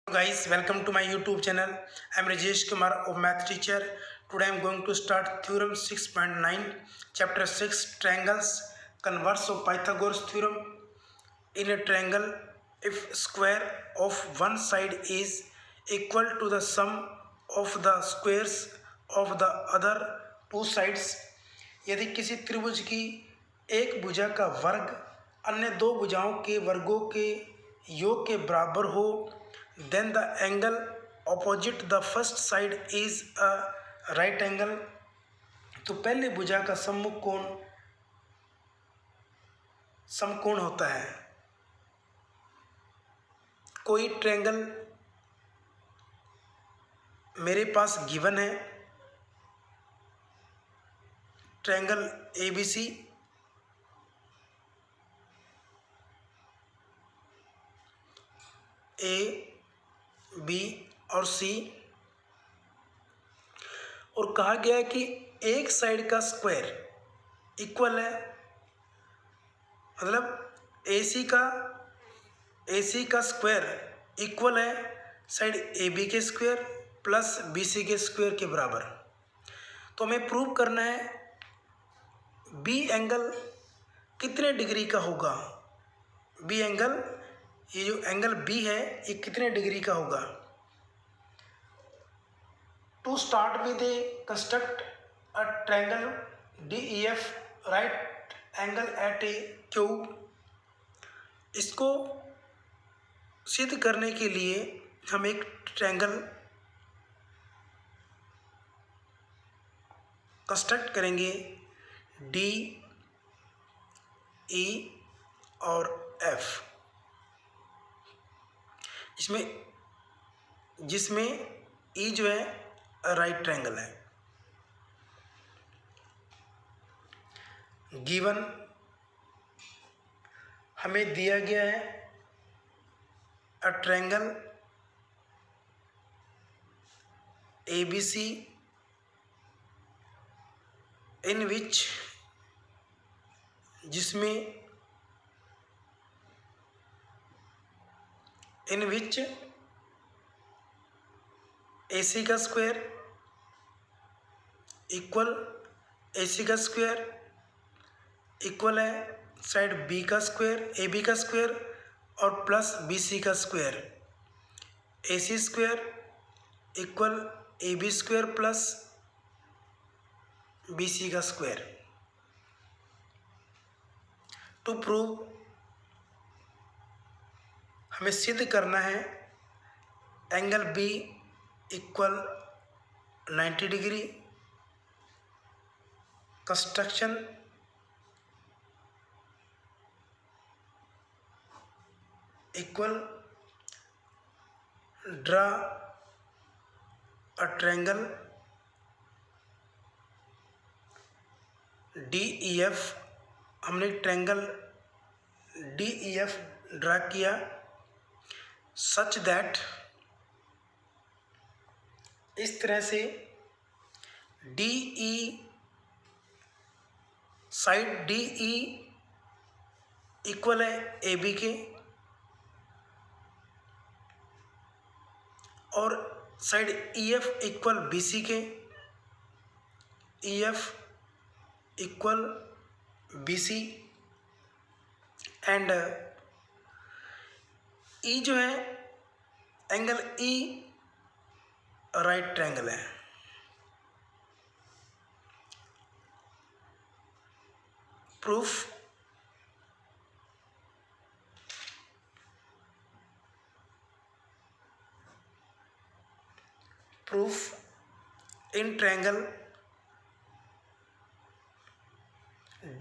Guys, welcome to my YouTube channel. I'm Rajesh Kumar of math teacher. Today I'm going to start theorem 6.9 chapter 6 triangles, converse of Pythagoras theorem. In a triangle, if square of one side is equal to the sum of the squares of the other two sides, यदि किसी त्रिभुज की एक भुजा का वर्ग अन्य दो भुजाओं के वर्गों के योग के बराबर हो, then the angle opposite the first side is a right angle. तो पहले भुजा का सम्मुख कोण समकोण होता है. कोई ट्रायंगल मेरे पास गिवन है, ट्रायंगल ABC A B और C, और कहा गया है कि एक साइड का स्क्वायर इक्वल है, मतलब AC का स्क्वायर इक्वल है साइड AB के स्क्वायर प्लस BC के स्क्वायर के बराबर. तो हमें प्रूव करना है B एंगल कितने डिग्री का होगा. B एंगल, ये जो एंगल B है ये कितने डिग्री का होगा. To start with a construct a triangle DEF right angle at E cube. इसको सिद्ध करने के लिए हम एक ट्रायंगल कंस्ट्रक्ट करेंगे DE और F, जिसमें E जो है राइट ट्रायंगल है. गिवन हमें दिया गया है a triangle ABC in which, AC का स्क्वायर इक्वल AC का स्क्वायर इक्वल है साइड B का स्क्वायर AB का स्क्वायर और प्लस BC का square. AC square equal AB square plus BC का स्क्वायर. टू प्रूव हमें सिद्ध करना है angle B equal 90 degree. Construction equal draw a triangle DEF. हमने ट्रायंगल DEF ड्रा किया सच दैट, इस तरह से DE साइड DE इक्वल है AB के और साइड EF इक्वल BC के, EF equal BC and E जो है एंगल E राइट ट्रायंगल है. Proof in triangle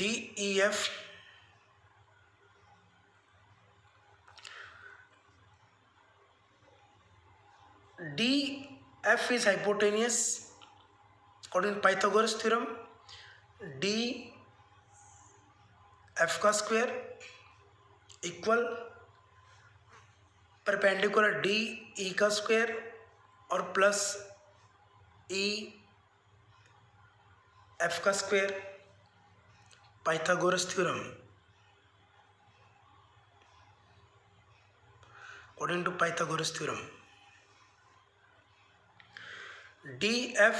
DEF DF is hypotenuse according to Pythagoras theorem. DF का स्क्वायर इक्वल परपेंडिकुलर DE का square और plus EF का square. Pythagoras theorem according to Pythagoras theorem. DF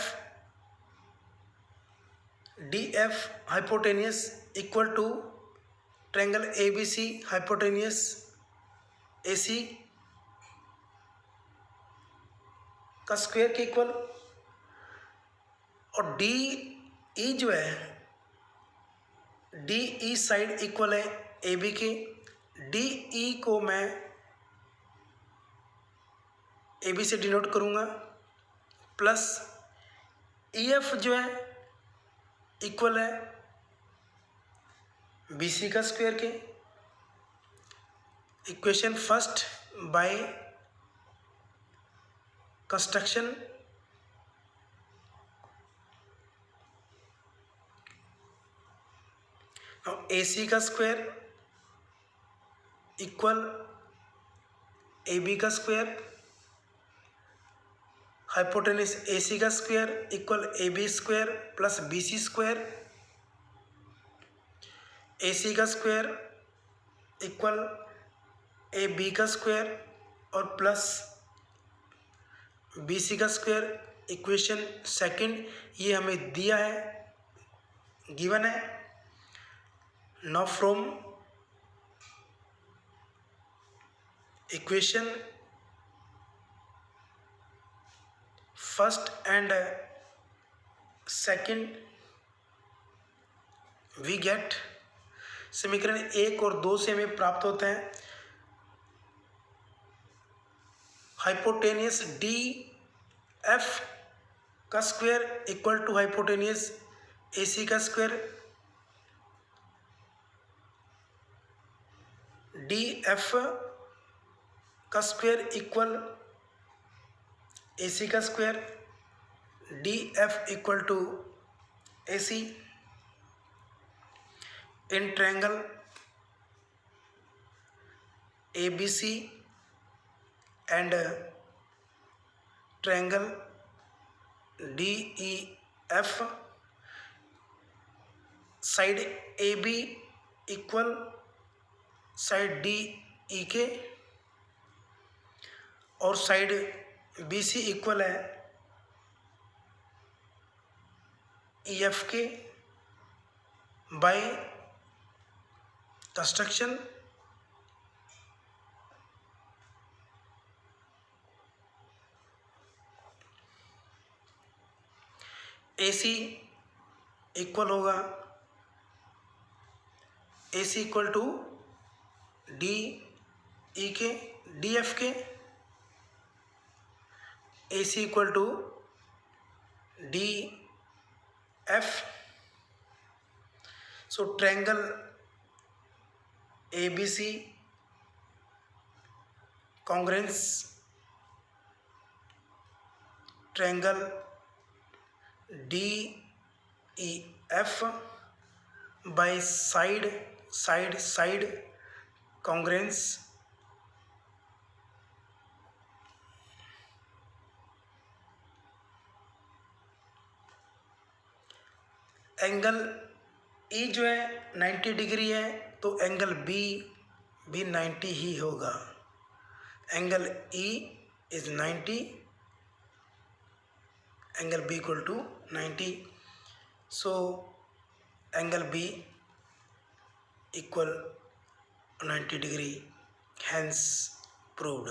hypotenuse equal to triangle ABC hypotenuse AC का square के equal, और DE जो है DE side equal है AB के। DE को मैं AB से डिनोट करूंगा, प्लस EF जो है इक्वल है BC का स्क्वायर के। Equation first by construction, AC का स्क्वायर इक्वल AB का स्क्वायर, हाइपोटेन्यूज AC का square equal AB square plus BC square, AC का स्क्वायर इक्वल AB का स्क्वायर और प्लस BC का स्क्वायर। इक्वेशन सेकंड ये हमें दिया है, गिवन है। Now from equation first and second we get, समीकरण 1 और 2 से हमें प्राप्त होते हैं हाइपोटेनियस DF का square equal to hypotenuse AC का स्क्वायर। DF का स्क्वायर इक्वल AC का square, DF equal to AC in triangle ABC and triangle DEF, side AB equal side DE के और साइड BC इक्वल है EF के by construction. AC equal होगा AC equal to DE के DF के, AC equal to DF। So triangle ABC congruence triangle DEF by side side side congruence. Angle E जो है 90 degree है, तो angle B भी 90 ही होगा। Angle E is 90, angle B equal to 90, so angle B equal 90 degree, hence proved.